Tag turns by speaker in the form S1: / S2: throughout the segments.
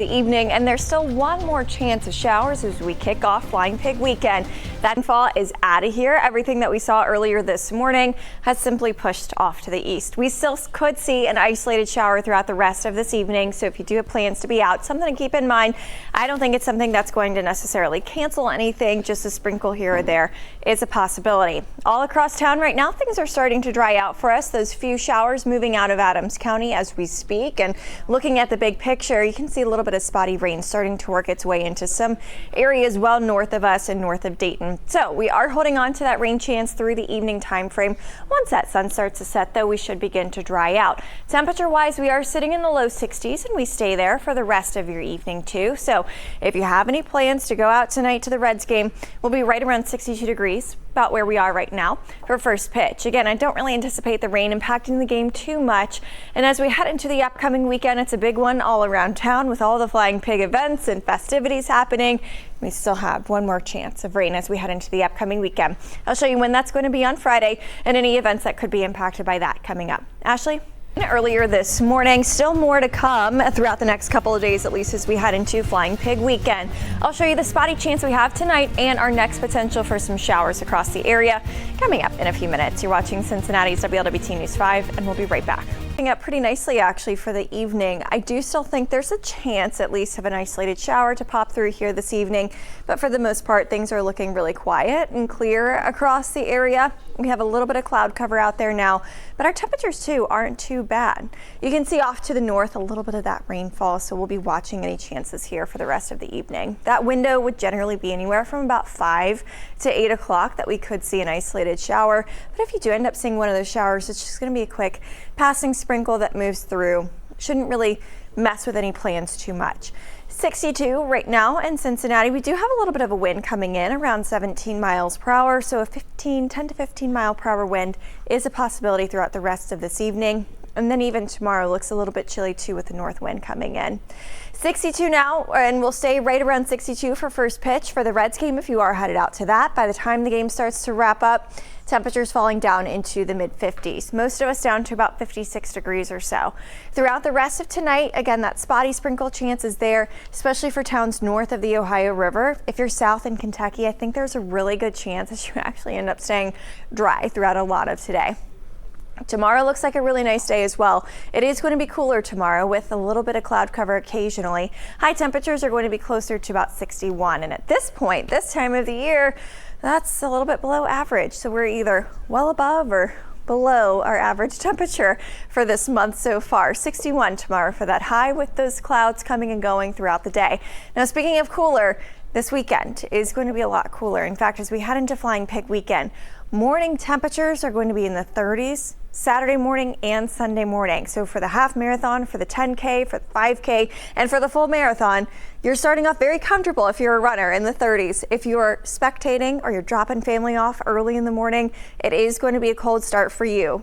S1: The evening, and there's still one more chance of showers as we kick off Flying Pig weekend. That fall is out of here. Everything that we saw earlier this morning has simply pushed off to the east. We still could see an isolated shower throughout the rest of this evening, so if you do have plans to be out, something to keep in mind. I don't think it's something that's going to necessarily cancel anything. Just a sprinkle here or there is a possibility. All across town right now, things are starting to dry out for us. Those few showers moving out of Adams County as we speak, and looking at the big picture, you can see a little bit of spotty rain starting to work its way into some areas well north of us and north of Dayton. So we are holding on to that rain chance through the evening time frame. Once that sun starts to set, though, we should begin to dry out. Temperature wise, we are sitting in the low 60s, and we stay there for the rest of your evening too. So if you have any plans to go out tonight to the Reds game, we'll be right around 62 degrees. About where we are right now for first pitch. Again, I don't really anticipate the rain impacting the game too much. And as we head into the upcoming weekend, it's a big one all around town with all the Flying Pig events and festivities happening. We still have one more chance of rain as we head into the upcoming weekend. I'll show you when that's going to be on Friday and any events that could be impacted by that coming up. Ashley? Earlier this morning, still more to come throughout the next couple of days, at least as we head into Flying Pig weekend. I'll show you the spotty chance we have tonight and our next potential for some showers across the area coming up in a few minutes. You're watching Cincinnati's WLWT News 5, and we'll be right back. Up pretty nicely actually for the evening. I do still think there's a chance at least of an isolated shower to pop through here this evening, but for the most part things are looking really quiet and clear across the area. We have a little bit of cloud cover out there now, but our temperatures too aren't too bad. You can see off to the north a little bit of that rainfall, so we'll be watching any chances here for the rest of the evening. That window would generally be anywhere from about 5 to 8 o'clock that we could see an isolated shower, but if you do end up seeing one of those showers, it's just going to be a quick passing sprinkle that moves through. Shouldn't really mess with any plans too much. 62 right now in Cincinnati. We do have a little bit of a wind coming in around 17 miles per hour, so a 10 to 15 mile per hour wind is a possibility throughout the rest of this evening. And then even tomorrow looks a little bit chilly too with the north wind coming in. 62 now, and we'll stay right around 62 for first pitch for the Reds game if you are headed out to that. By the time the game starts to wrap up, temperatures falling down into the mid 50s. Most of us down to about 56 degrees or so. Throughout the rest of tonight, again, that spotty sprinkle chance is there, especially for towns north of the Ohio River. If you're south in Kentucky, I think there's a really good chance that you actually end up staying dry throughout a lot of today. Tomorrow looks like a really nice day as well. It is going to be cooler tomorrow with a little bit of cloud cover occasionally. High temperatures are going to be closer to about 61. And at this point, this time of the year, that's a little bit below average. So we're either well above or below our average temperature for this month so far. 61 tomorrow for that high with those clouds coming and going throughout the day. Now, speaking of cooler, this weekend is going to be a lot cooler. In fact, as we head into Flying Pig weekend, morning temperatures are going to be in the 30s. Saturday morning and Sunday morning. So for the half marathon, for the 10K, for the 5K, and for the full marathon, you're starting off very comfortable if you're a runner in the 30s. If you're spectating or you're dropping family off early in the morning, it is going to be a cold start for you.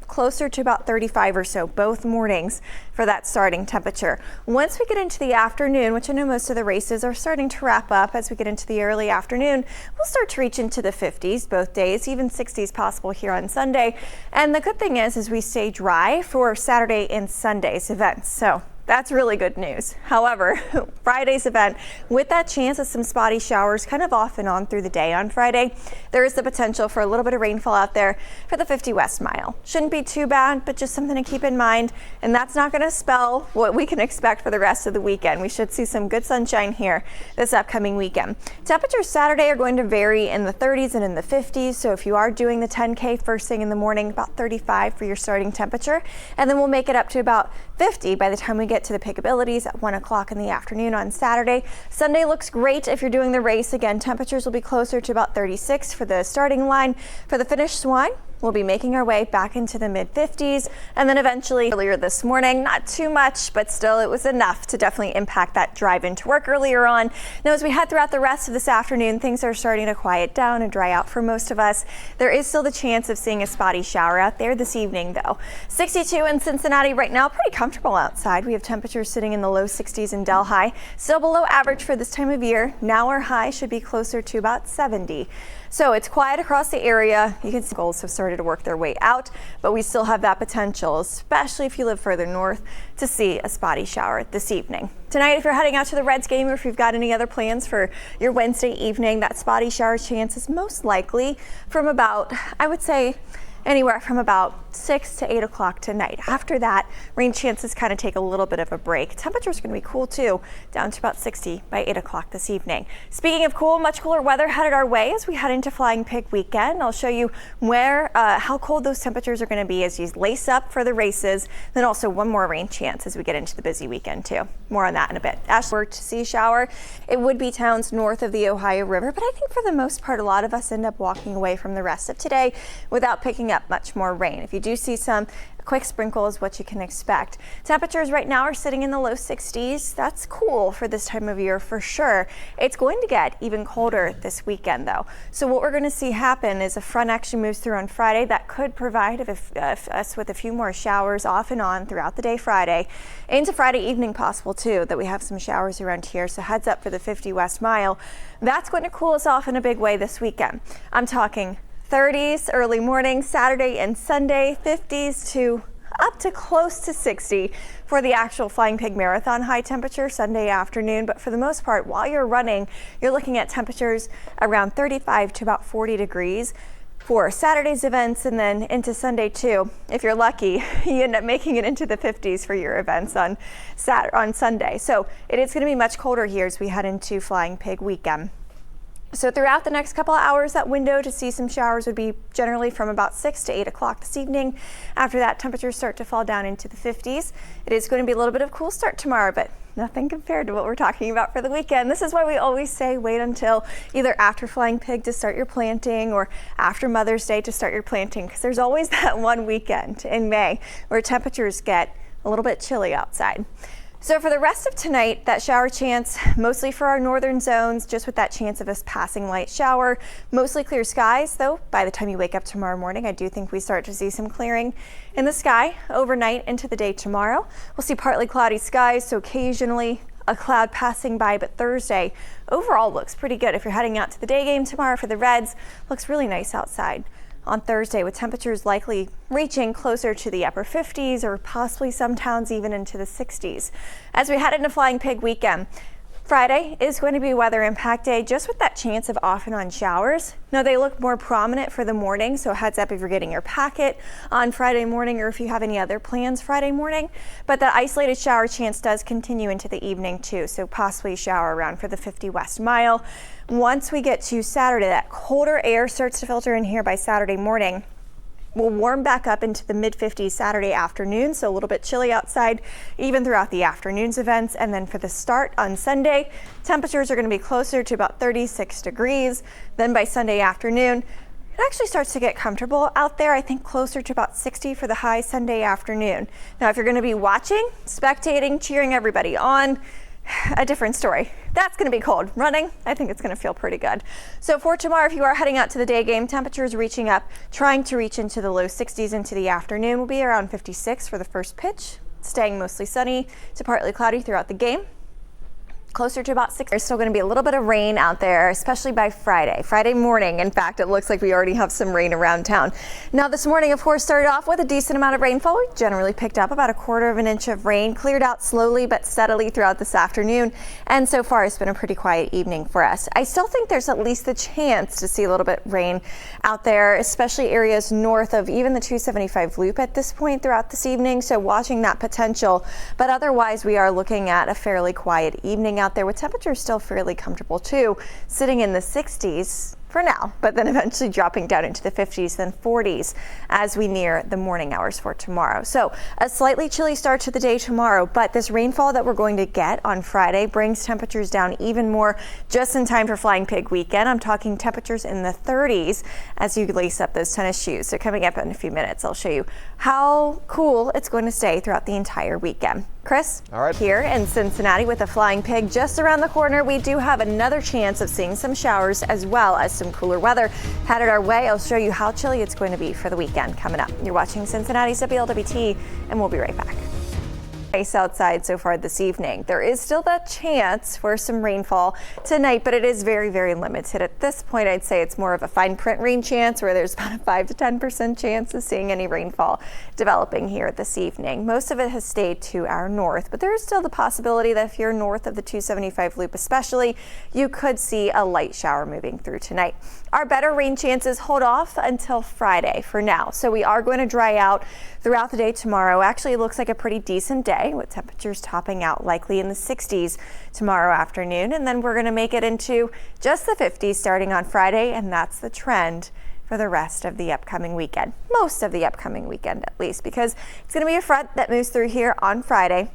S1: Closer to about 35 or so both mornings for that starting temperature. Once we get into the afternoon, which I know most of the races are starting to wrap up as we get into the early afternoon, we'll start to reach into the 50s both days, even 60s possible here on Sunday. And the good thing is we stay dry for Saturday and Sunday's events. So that's really good news. However, Friday's event, with that chance of some spotty showers kind of off and on through the day on Friday, there is the potential for a little bit of rainfall out there for the 50 West mile. Shouldn't be too bad, but just something to keep in mind. And that's not going to spell what we can expect for the rest of the weekend. We should see some good sunshine here this upcoming weekend. Temperatures Saturday are going to vary in the 30s and in the 50s. So if you are doing the 10K first thing in the morning, about 35 for your starting temperature. And then we'll make it up to about 50 by the time we get to the pickabilities at 1 o'clock in the afternoon on Saturday. Sunday looks great if you're doing the race. Again, temperatures will be closer to about 36 for the starting line. For the finish line, we'll be making our way back into the mid 50s, and then eventually earlier this morning, not too much, but still it was enough to definitely impact that drive into work earlier on. Now, as we head throughout the rest of this afternoon, things are starting to quiet down and dry out for most of us. There is still the chance of seeing a spotty shower out there this evening though. 62 in Cincinnati right now, pretty comfortable outside. We have temperatures sitting in the low 60s in Delhi, still below average for this time of year. Now our high should be closer to about 70. So it's quiet across the area. You can see gulls have started to work their way out, but we still have that potential, especially if you live further north, to see a spotty shower this evening. Tonight, if you're heading out to the Reds game or if you've got any other plans for your Wednesday evening, that spotty shower chance is most likely from about, I would say, anywhere from about 6 to 8 o'clock tonight. After that, rain chances kind of take a little bit of a break. Temperatures going to be cool too, down to about 60 by 8 o'clock this evening. Speaking of cool, much cooler weather headed our way as we head into Flying Pig weekend. I'll show you how cold those temperatures are going to be as you lace up for the races. Then also one more rain chance as we get into the busy weekend too. More on that in a bit. Ashford to see a shower. It would be towns north of the Ohio River, but I think for the most part, a lot of us end up walking away from the rest of today without picking up much more rain. If you do see some, a quick sprinkle is what you can expect. Temperatures right now are sitting in the low 60s. That's cool for this time of year for sure. It's going to get even colder this weekend though. So what we're going to see happen is a front actually moves through on Friday that could provide us with a few more showers off and on throughout the day Friday. Into Friday evening possible too, that we have some showers around here. So heads up for the 50 West Mile. That's going to cool us off in a big way this weekend. I'm talking 30s early morning, Saturday and Sunday, 50s to up to close to 60 for the actual Flying Pig Marathon high temperature Sunday afternoon. But for the most part, while you're running, you're looking at temperatures around 35 to about 40 degrees for Saturday's events, and then into Sunday too. If you're lucky, you end up making it into the 50s for your events on Sunday. So it is going to be much colder here as we head into Flying Pig weekend. So throughout the next couple of hours, that window to see some showers would be generally from about 6 to 8 o'clock this evening. After that, temperatures start to fall down into the 50s. It is going to be a little bit of a cool start tomorrow, but nothing compared to what we're talking about for the weekend. This is why we always say wait until either after Flying Pig to start your planting or after Mother's Day to start your planting, because there's always that one weekend in May where temperatures get a little bit chilly outside. So for the rest of tonight, that shower chance mostly for our northern zones, just with that chance of a passing light shower. Mostly clear skies, though. By the time you wake up tomorrow morning, I do think we start to see some clearing in the sky overnight into the day tomorrow. We'll see partly cloudy skies, so occasionally a cloud passing by, but Thursday overall looks pretty good. If you're heading out to the day game tomorrow for the Reds, looks really nice outside on Thursday, with temperatures likely reaching closer to the upper 50s or possibly some towns even into the 60s. As we head into Flying Pig weekend, Friday is going to be weather impact day, just with that chance of off and on showers. Now they look more prominent for the morning, so heads up if you're getting your packet on Friday morning or if you have any other plans Friday morning. But the isolated shower chance does continue into the evening too, so possibly shower around for the 50 West Mile. Once we get to Saturday, that colder air starts to filter in here by Saturday morning. We'll warm back up into the mid-50s Saturday afternoon, so a little bit chilly outside even throughout the afternoon's events. And then for the start on Sunday, temperatures are going to be closer to about 36 degrees. Then by Sunday afternoon, it actually starts to get comfortable out there. I think closer to about 60 for the high Sunday afternoon. Now, if you're going to be watching, spectating, cheering everybody on, a different story. That's going to be cold. Running, I think it's going to feel pretty good. So for tomorrow, if you are heading out to the day game, temperatures reaching up, trying to reach into the low 60s into the afternoon. Will be around 56 for the first pitch, staying mostly sunny to partly cloudy throughout the game. Closer to about 6. There's still going to be a little bit of rain out there, especially by Friday morning. In fact, it looks like we already have some rain around town. Now this morning, of course, started off with a decent amount of rainfall. We generally picked up about 1/4 of an inch of rain, cleared out slowly but steadily throughout this afternoon. And so far, it's been a pretty quiet evening for us. I still think there's at least the chance to see a little bit rain out there, especially areas north of even the 275 loop at this point throughout this evening. So watching that potential, but otherwise we are looking at a fairly quiet evening out there with temperatures still fairly comfortable too, sitting in the 60s for now, but then eventually dropping down into the 50s, then 40s as we near the morning hours for tomorrow. So a slightly chilly start to the day tomorrow, but this rainfall that we're going to get on Friday brings temperatures down even more just in time for Flying Pig weekend. I'm talking temperatures in the 30s as you lace up those tennis shoes. So coming up in a few minutes, I'll show you how cool it's going to stay throughout the entire weekend. Chris,
S2: all right,
S1: here in Cincinnati with a Flying Pig just around the corner, we do have another chance of seeing some showers as well as some cooler weather headed our way. I'll show you how chilly it's going to be for the weekend coming up. You're watching Cincinnati's WLWT, and we'll be right back. Nice outside so far this evening. There is still that chance for some rainfall tonight, but it is very, very limited. At this point, I'd say it's more of a fine print rain chance where there's about a 5 to 10% chance of seeing any rainfall developing here this evening. Most of it has stayed to our north, but there is still the possibility that if you're north of the 275 loop especially, you could see a light shower moving through tonight. Our better rain chances hold off until Friday for now, so we are going to dry out throughout the day tomorrow. Actually, it looks like a pretty decent day with temperatures topping out likely in the 60s tomorrow afternoon, and then we're going to make it into just the 50s starting on Friday, and that's the trend for the rest of the upcoming weekend, most of the upcoming weekend at least, because it's going to be a front that moves through here on Friday,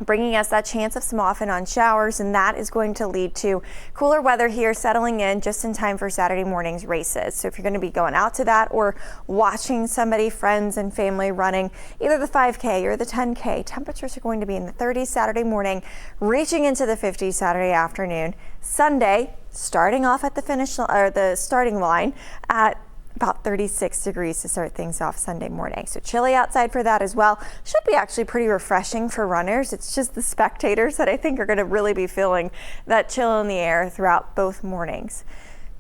S1: bringing us that chance of some off and on showers, and that is going to lead to cooler weather here settling in just in time for Saturday morning's races. So if you're going to be going out to that or watching somebody, friends and family running either the 5K or the 10K, temperatures are going to be in the 30s Saturday morning, reaching into the 50s Saturday afternoon. Sunday, starting off at the starting line at about 36 degrees to start things off Sunday morning. So chilly outside for that as well. Should be actually pretty refreshing for runners. It's just the spectators that I think are going to really be feeling that chill in the air throughout both mornings.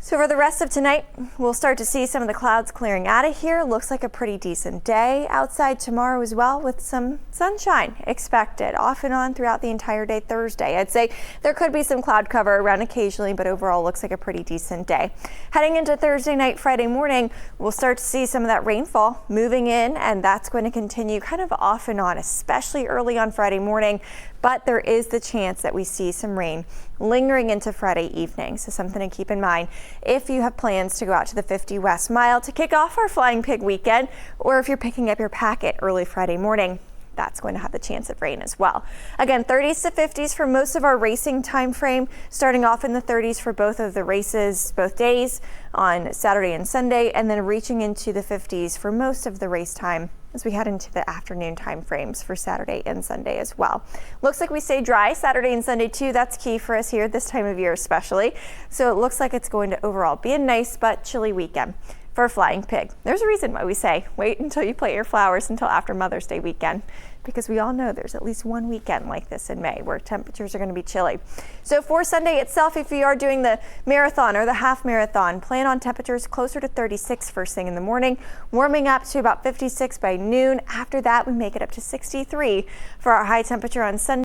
S1: So for the rest of tonight, we'll start to see some of the clouds clearing out of here. Looks like a pretty decent day outside tomorrow as well, with some sunshine expected off and on throughout the entire day Thursday. I'd say there could be some cloud cover around occasionally, but overall looks like a pretty decent day. Heading into Thursday night, Friday morning, we'll start to see some of that rainfall moving in, and that's going to continue kind of off and on, especially early on Friday morning. But there is the chance that we see some rain lingering into Friday evening. So something to keep in mind if you have plans to go out to the 50 West Mile to kick off our Flying Pig weekend, or if you're picking up your packet early Friday morning. That's going to have the chance of rain as well. Again, 30s to 50s for most of our racing time frame, starting off in the 30s for both of the races, both days on Saturday and Sunday, and then reaching into the 50s for most of the race time as we head into the afternoon time frames for Saturday and Sunday as well. Looks like we stay dry Saturday and Sunday too. That's key for us here this time of year especially. So it looks like it's going to overall be a nice but chilly weekend for Flying Pig. There's a reason why we say wait until you plant your flowers until after Mother's Day weekend, because we all know there's at least one weekend like this in May where temperatures are going to be chilly. So for Sunday itself, if you are doing the marathon or the half marathon, plan on temperatures closer to 36 first thing in the morning, warming up to about 56 by noon. After that, we make it up to 63 for our high temperature on Sunday.